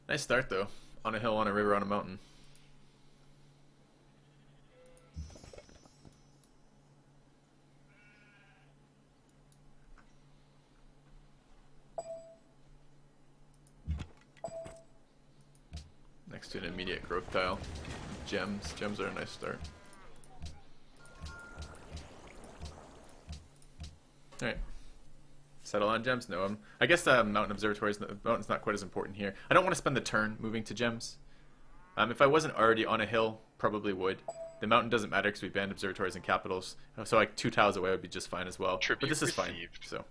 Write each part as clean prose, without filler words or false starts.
Nice start though. On a hill, on a river, on a mountain. Next to an immediate growth tile. Gems. Gems are a nice start. Alright. Settle on gems? No. I guess mountain observatories, mountain's not quite as important here. I don't want to spend the turn moving to gems. If I wasn't already on a hill, probably would. The mountain doesn't matter because we banned observatories and capitals. So like 2 tiles away would be just fine as well. Tribute but this is fine. received. So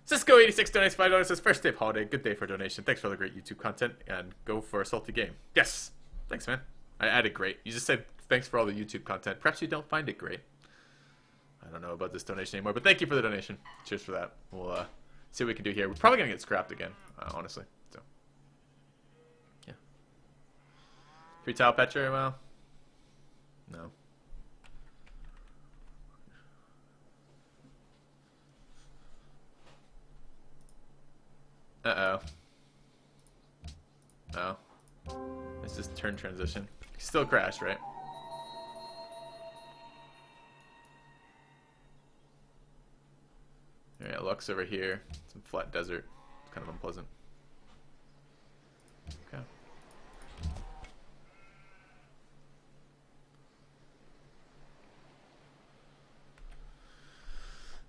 Cisco86 donates $5. Says first day of holiday. Good day for donation. Thanks for all the great YouTube content and go for a salty game. Yes. Thanks, man. I added great. You just said thanks for all the YouTube content. Perhaps you don't find it great. I don't know about this donation anymore, but thank you for the donation. Cheers for that. We'll see what we can do here. We're probably gonna get scrapped again, honestly. So yeah. 3 tile Petra. Well, no. Uh-oh. Oh. It's just turn transition. Still crash, right? Alright, Lux over here. Some flat desert. It's kind of unpleasant. Okay.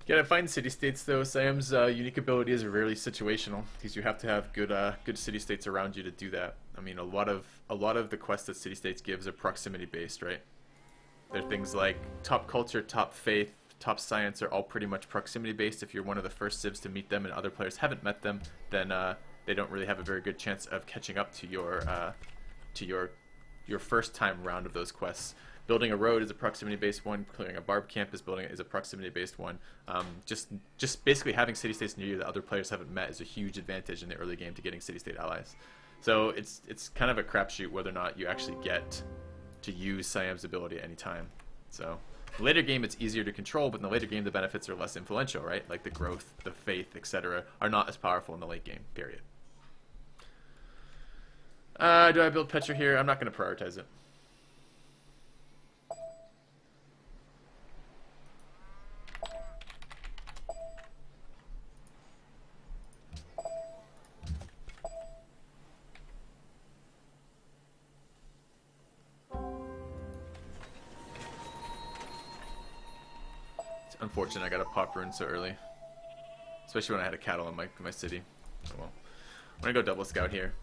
You gotta find city-states though. Siam's unique ability is rarely situational because you have to have good city-states around you to do that. I mean, a lot of the quests that city-states gives are proximity-based, right? They're things like top culture, top faith, top science are all pretty much proximity-based. If you're one of the first civs to meet them and other players haven't met them, then they don't really have a very good chance of catching up to your first time round of those quests. Building a road is a proximity-based one. Clearing a barb camp is a proximity-based one. Just basically having city-states near you that other players haven't met is a huge advantage in the early game to getting city-state allies. So it's kind of a crapshoot whether or not you actually get to use Siam's ability at any time. So in the later game it's easier to control, but in the later game the benefits are less influential, right? Like the growth, the faith, etc. are not as powerful in the late game, period. Do I build Petra here? I'm not going to prioritize it. Unfortunate I got a pop rune so early. Especially when I had a cattle in my city. Oh well. I'm gonna go double scout here.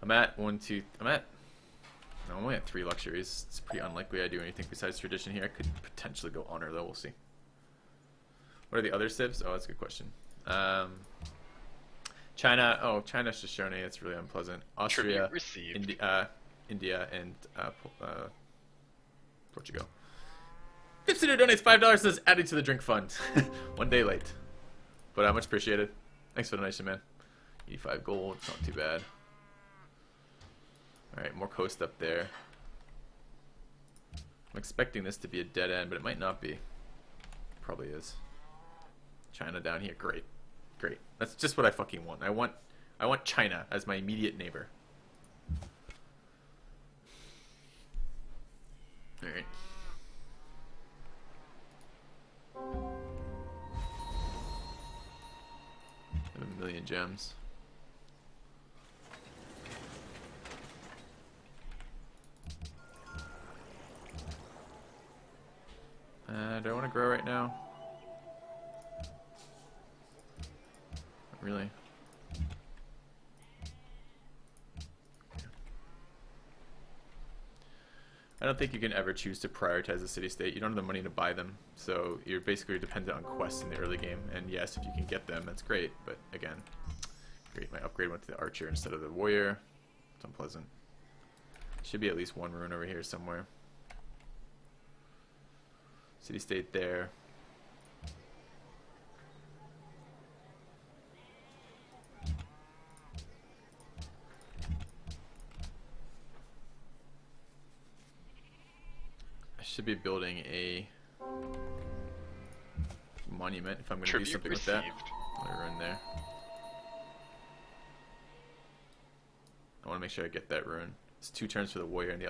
I'm at no, I'm only at 3 luxuries. It's pretty unlikely I do anything besides tradition here. I could potentially go honor though, we'll see. What are the other civs? Oh, that's a good question. China, China's just Shoshone, that's really unpleasant. Austria, India, and Portugal. Fipsido donates $5, says adding to the drink fund. 1 day late. But much appreciated. Thanks for the donation, man. 85 gold, it's not too bad. Alright, more coast up there. I'm expecting this to be a dead end, but it might not be. Probably is. China down here, great. Great. That's just what I fucking want. I want China as my immediate neighbor. Alright. I have 1,000,000 gems. Do I want to grow right now? Not really. I don't think you can ever choose to prioritize a city-state. You don't have the money to buy them, so you're basically dependent on quests in the early game. And yes, if you can get them, that's great. But again, great. My upgrade went to the archer instead of the warrior. It's unpleasant. Should be at least 1 rune over here somewhere. City-state there. I should be building a monument if I'm going to do something with that. I'll run there. want to make sure I get that rune. It's 2 turns for the warrior, and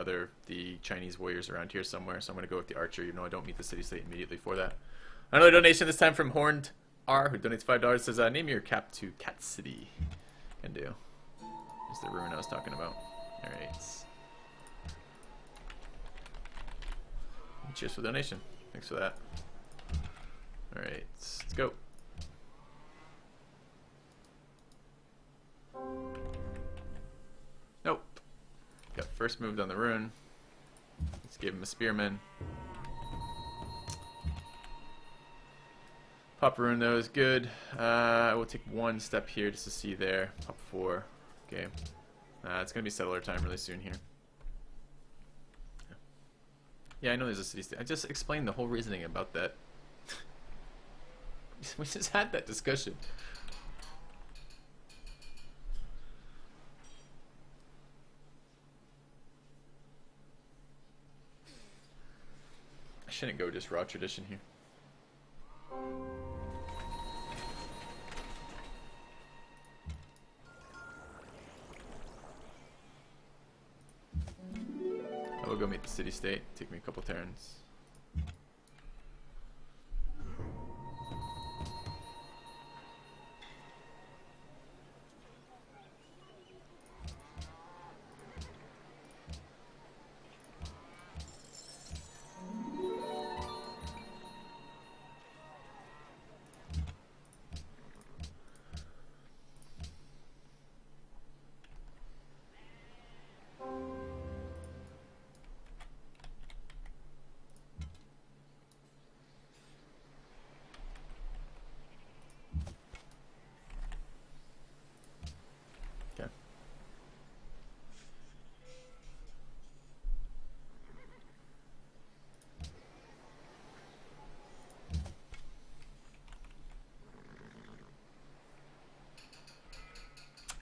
the Chinese warrior's around here somewhere, so I'm going to go with the archer, even though I don't meet the city-state immediately for that. Another donation this time from Horned R, who donates $5, says, name your cap to Cat City. Can do. Here's the rune I was talking about. Alright. Cheers for the donation. Thanks for that. Alright, let's go. Nope. Got first moved on the rune. Let's give him a spearman. Pop rune though is good. I will take 1 step here just to see there. Pop 4. Okay. It's gonna be settler time really soon here. Yeah, I know there's a city state. I just explained the whole reasoning about that. We just had that discussion. I shouldn't go just raw tradition here. I will go meet the city state. Take me a couple turns.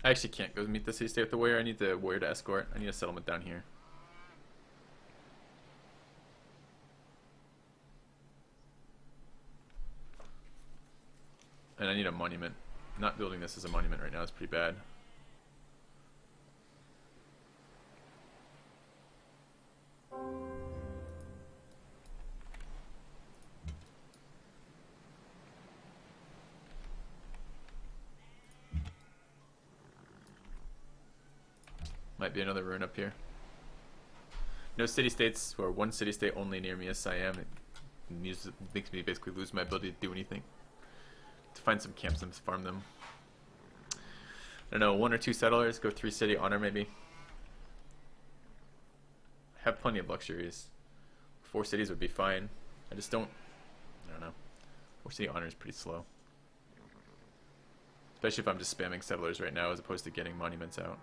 I actually can't go meet the city state with the warrior. I need the warrior to escort. I need a settlement down here. And I need a monument. Not building this as a monument right now is pretty bad. Might be another rune up here. No city-states, or 1 city-state only near me is Siam. It makes me basically lose my ability to do anything. To find some camps and farm them. I don't know, 1 or 2 settlers, go 3 city honor maybe. I have plenty of luxuries. 4 cities would be fine. I don't know. 4 city honor is pretty slow. Especially if I'm just spamming settlers right now as opposed to getting monuments out.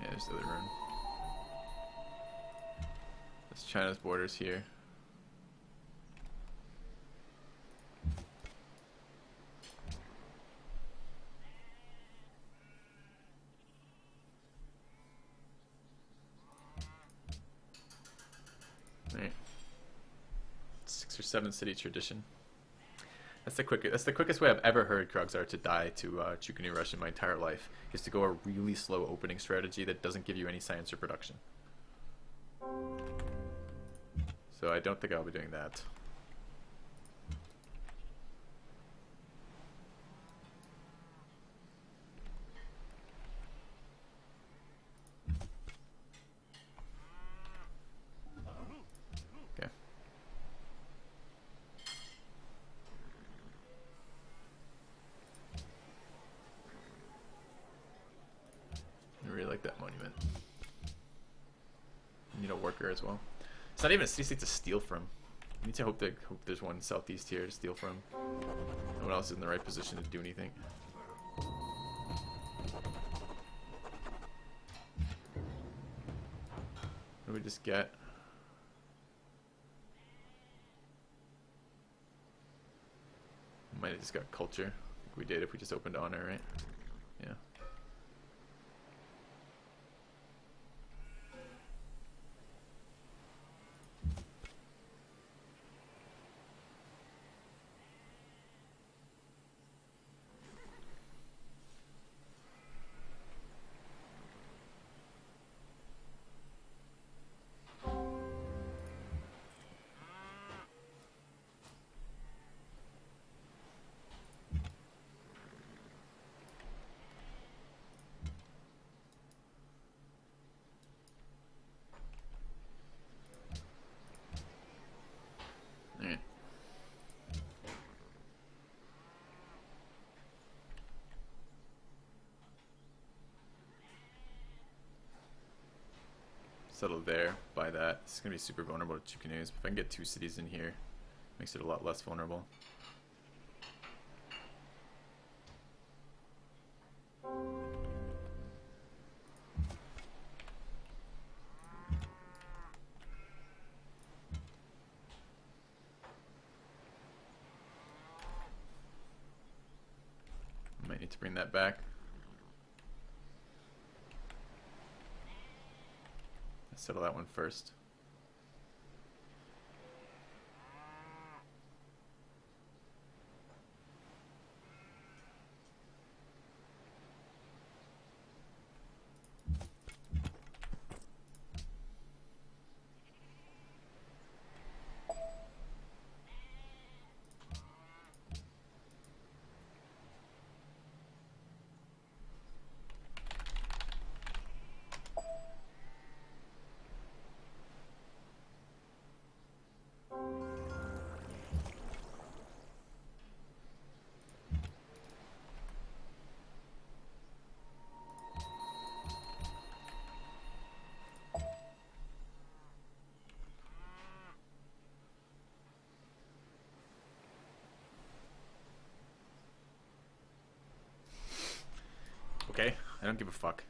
Yeah, there's the other rune. That's China's borders here. Right. 6 or 7 city tradition. That's the quickest way I've ever heard Krogsar to die to Chukuni Rush in my entire life, is to go a really slow opening strategy that doesn't give you any science or production. So I don't think I'll be doing that. Okay. I really like that monument. I need a worker as well. It's not even a city state to steal from. I need to hope there's one southeast here to steal from. No one else is in the right position to do anything. What do we just get? Might have just got culture. Like we did if we just opened honor, right? Yeah. Settle there, buy that. It's going to be super vulnerable to 2 canoes. If I can get 2 cities in here, makes it a lot less vulnerable. Might need to bring that back. Let's settle that one first. Okay, I don't give a fuck.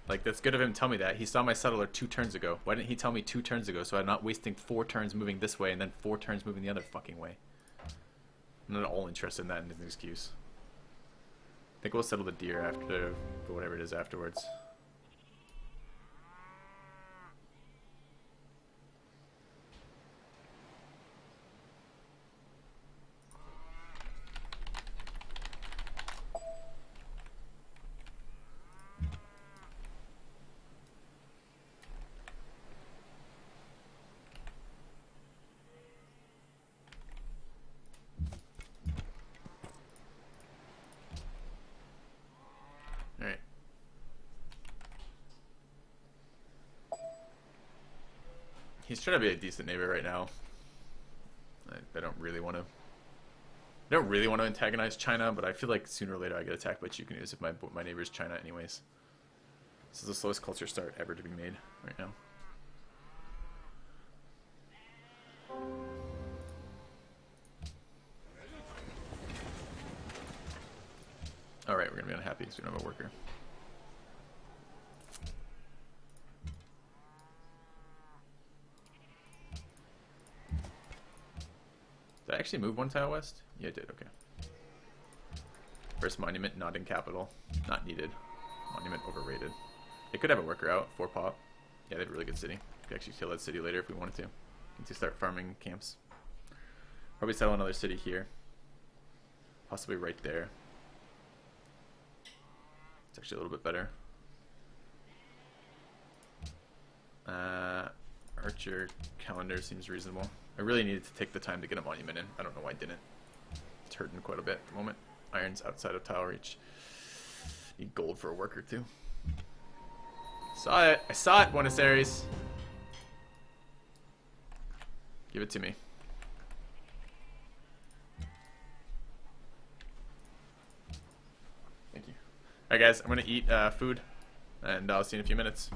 Like, that's good of him to tell me that. He saw my settler 2 turns ago. Why didn't he tell me 2 turns ago so I'm not wasting 4 turns moving this way and then 4 turns moving the other fucking way? I'm not at all interested in that as an excuse. I think we'll settle the deer after, whatever it is afterwards. Alright. He's trying to be a decent neighbor right now. I don't really want to. I don't really want to antagonize China, but I feel like sooner or later I get attacked by Chukanus if my neighbor's China anyways. This is the slowest culture start ever to be made right now. Alright, we're going to be unhappy because we don't have a worker. Did I actually move 1 tile west? Yeah, I did, okay. First monument, not in capital. Not needed. Monument overrated. They could have a worker out, 4 pop. Yeah, they have a really good city. We could actually kill that city later if we wanted to. Need to start farming camps. Probably settle another city here. Possibly right there. It's actually a little bit better. Archer calendar seems reasonable. I really needed to take the time to get a monument in. I don't know why I didn't. It's hurting quite a bit at the moment. Iron's outside of tile reach. Need gold for a worker too. Saw it. I saw it, Buenos Aires. Give it to me. Thank you. Alright guys, I'm gonna eat food and I'll see you in a few minutes.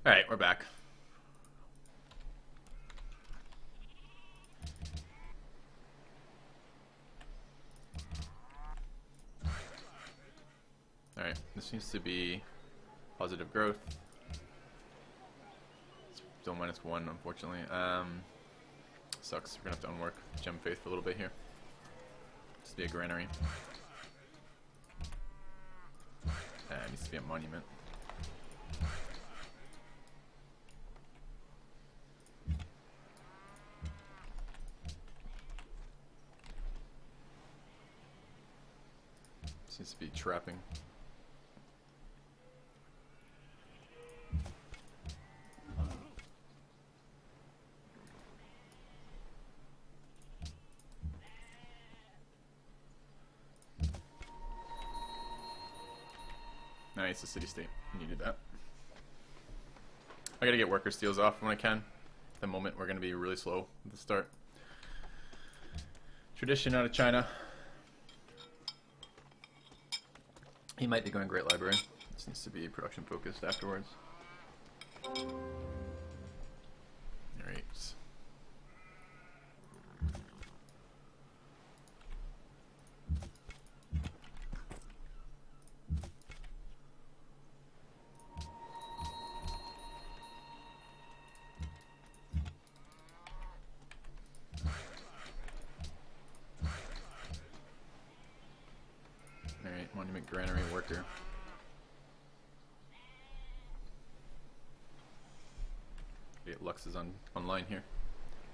All right, we're back. All right, this seems to be positive growth. Still -1, unfortunately. Sucks. We're gonna have to unwork Gem Faith for a little bit here. This be a granary. It needs to be a monument. Seems to be trapping. Nice, the city-state. Needed that. I gotta get worker steals off when I can. At the moment, we're gonna be really slow at the start. Tradition out of China. He might be going Great Library. This needs to be production focused afterwards. Alright. Alright, monument granary worker. Lux is online here.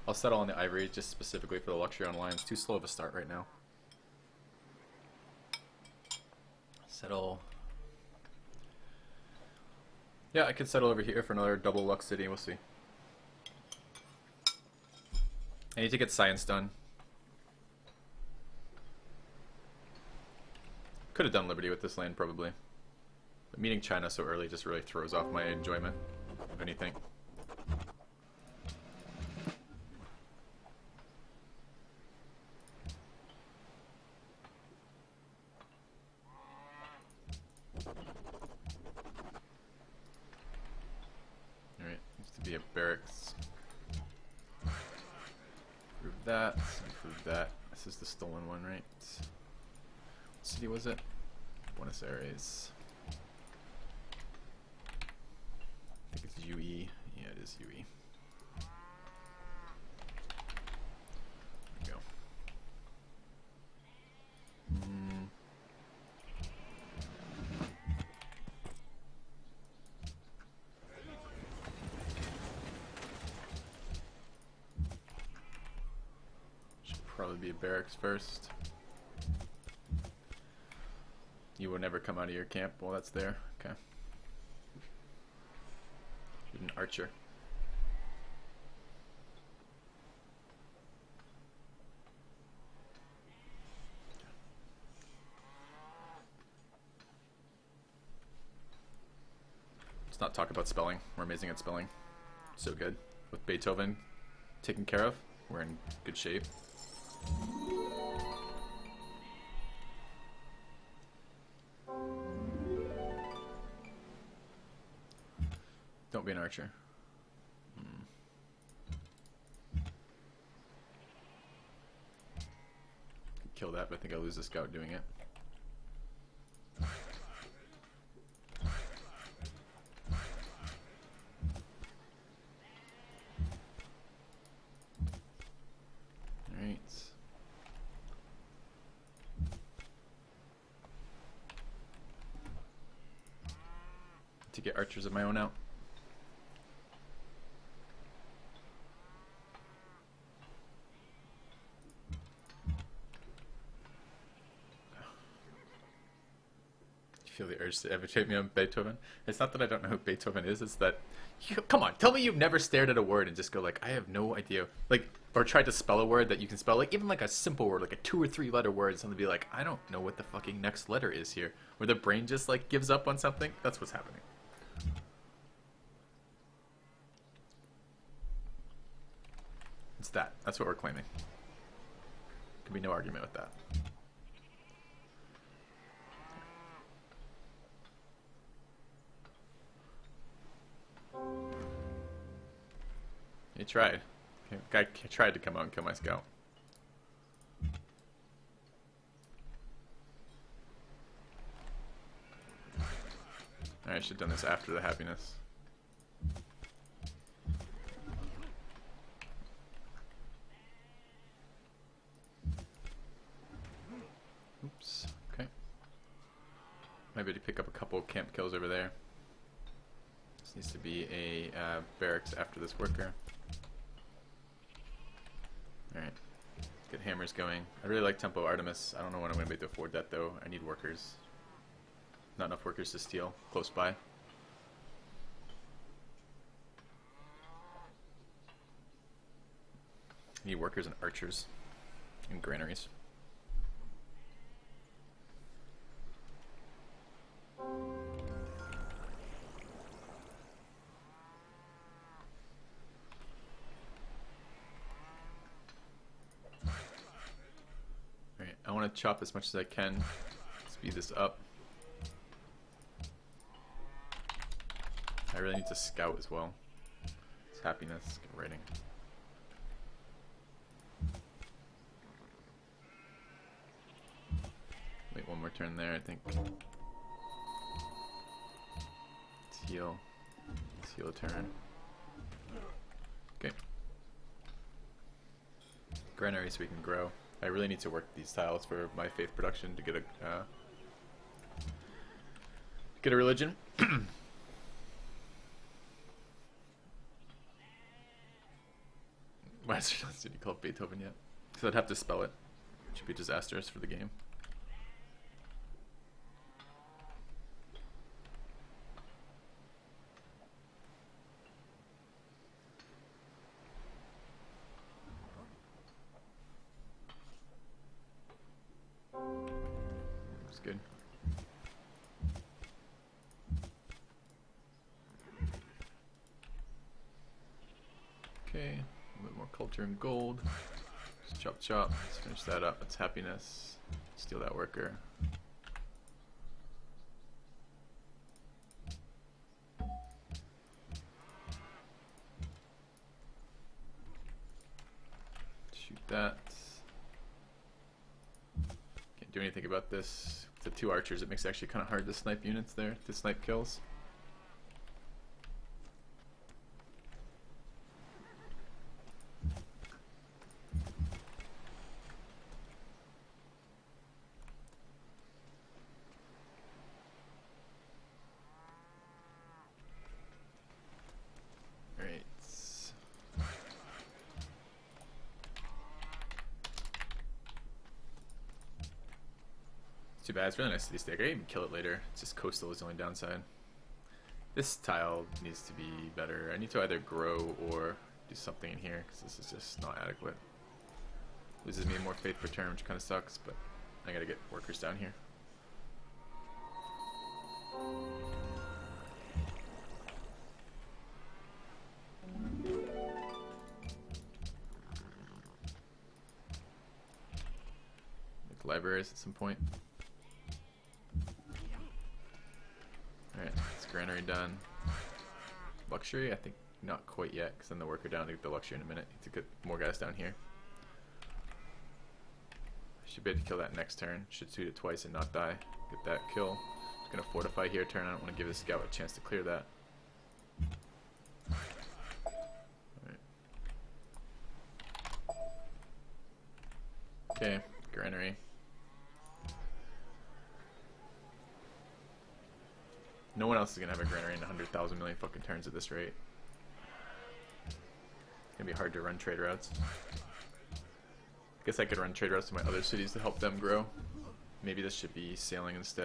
I'll settle on the ivory just specifically for the luxury online. It's too slow of a start right now. Settle. Yeah, I could settle over here for another double Lux city. We'll see. I need to get science done. Could have done Liberty with this land, probably. But meeting China so early just really throws off my enjoyment of anything. Alright, needs to be a barracks. Improve that, improve that. This is the stolen one, right? What city was it? Buenos Aires. I think it's UE. Yeah, it is UE. There we go. Should probably be a barracks first. You will never come out of your camp while that's there. Okay. An archer. Let's not talk about spelling. We're amazing at spelling. So good. With Beethoven taken care of, we're in good shape. Don't be an archer. Kill that, but I think I'll lose the scout doing it. Alright. To get archers of my own out. Feel the urge to educate me on Beethoven. It's not that I don't know who Beethoven is, it's that come on, tell me you've never stared at a word and just go like, I have no idea, like, or tried to spell a word that you can spell, like even like a simple word, like a 2 or 3 letter word, and something be like, I don't know what the fucking next letter is here, where the brain just like gives up on something. That's what's happening. It's that's what we're claiming. Could be no argument with that. He tried. Guy tried to come out and kill my scout. Alright, I should have done this after the happiness. Oops. Okay. Maybe to pick up a couple camp kills over there. This needs to be a barracks after this worker. Alright. Get hammers going. I really like Tempo Artemis. I don't know when I'm going to be able to afford that though. I need workers. Not enough workers to steal close by. I need workers and archers and granaries. Alright, I want to chop as much as I can. Speed this up. I really need to scout as well. It's happiness. Get writing. Wait one more turn there, I think. Let's heal. Let's heal a turn. Okay. Granary so we can grow. I really need to work these tiles for my faith production to get a religion. Why is there not a city called Beethoven yet? Because I'd have to spell it. It should be disastrous for the game. good. Okay, a little bit more culture and gold. Just chop chop. Let's finish that up. That's happiness. Steal that worker. Shoot that. Can't do anything about this. The 2 archers, it makes it actually kind of hard to snipe units there, to snipe kills. Too bad. It's really nice city stack. I can even kill it later. It's just coastal is the only downside. This tile needs to be better. I need to either grow or do something in here because this is just not adequate. Loses me more faith per turn, which kind of sucks, but I gotta get workers down here. Make libraries at some point. Alright, it's granary done. Luxury, I think not quite yet, because then the worker down to get the luxury in a minute. Need to get more guys down here. Should be able to kill that next turn. Should shoot it twice and not die. Get that kill. Just gonna fortify here turn. I don't want to give this scout a chance to clear that. Alright. Okay, granary. No one else is gonna have a granary in 100,000 million fucking turns at this rate. It's gonna be hard to run trade routes. I guess I could run trade routes to my other cities to help them grow. Maybe this should be sailing instead.